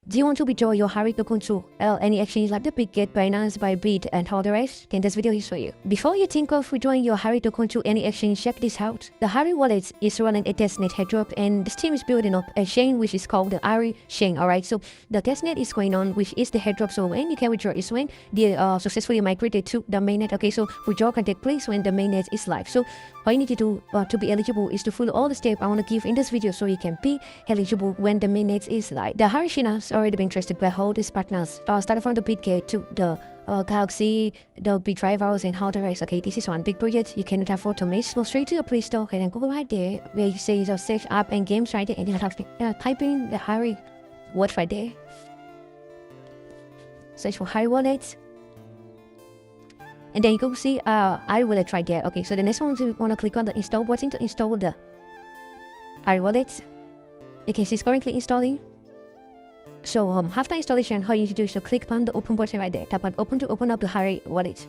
Do you want to withdraw your Harry token to any exchange like the Bitget, Binance, Bybit, and all the rest? Then this video is for you. Before you think of withdrawing your Harry token to any exchange, check this out. The Harry wallet is running a testnet airdrop, and this team is building up a chain which is called the Ari chain. Alright, so the testnet is going on, which is the airdrop. So when you can withdraw is when they successfully migrated to the mainnet. Okay, so withdrawal can take place when the mainnet is live. So all you need to do to be eligible is to follow all the steps I want to give in this video so you can be eligible when the mainnet is live. The Harry chain has already been trusted by all these partners, started from the Bitget to the Galaxy, the big drivers, and how the rest. Okay, this is one big project you cannot afford to miss. Go straight to your Play Store and then go right there where you say the search app and games right there, and then type in the Harry word right there. Search for Harry Wallet. And then you go see Harry Wallet right there. Okay, so the next one you want to click on the install button to install the Harry Wallet. You can see it's currently installing. So after installation, all you need to do is to click on the open button right there. Tap on open to open up the Harry Wallet.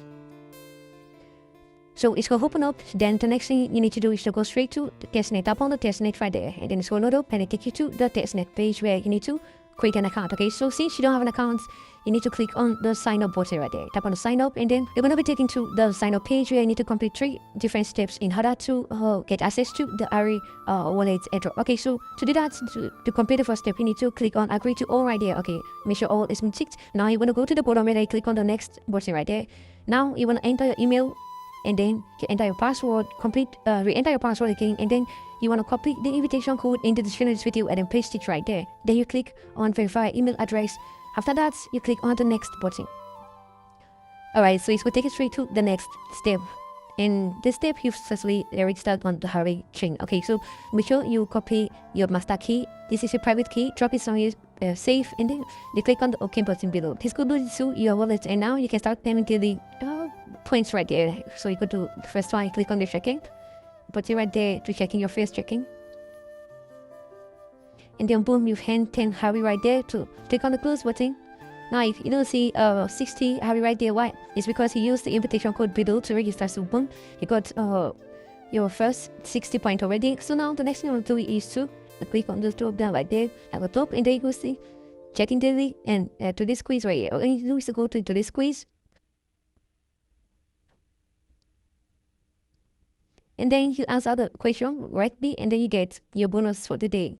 So it's going to open up. Then the next thing you need to do is to go straight to the testnet. Tap on the testnet right there, and then it's going to load up and it take you to the testnet page where you need to create an account. Okay, so since you don't have an account, you need to click on the sign up button right there. Tap on the sign up, and then you're going to be taken to the sign up page where you need to complete 3 different steps in order to get access to the Ari wallet airdrop. Okay, so to do that, to complete the first step, you need to click on agree to all right there. Okay, make sure all is been ticked. Now you want to go to the bottom where you click on the next button right there. Now you want to enter your email, and then you enter your password, re-enter your password again, and then you want to copy the invitation code in the description of this video and then paste it right there. Then you click on verify email address. After that, you click on the next button. Alright, so it's going to take you straight to the next step. In this step, you've successfully registered on the Harry chain. Okay, so make sure you copy your master key. This is your private key. Drop it somewhere safe, and then you click on the OK button below. This goes to your wallet, and now you can start paying to the points right there. So you go to the first one, you click on the checking. Put it right there to checking your first checking. And then boom, you've hand 10 Harry right there to click on the close button. Now if you don't see 60 Harry right there, why? It's because you used the invitation code below to register. So boom, you got your first 60 points already. So now the next thing you want to do is to click on the two of them right there at the top, and then you go see checking daily and to this quiz right here. All you need to do is to go to this quiz. And then you answer the question correctly, and then you get your bonus for the day.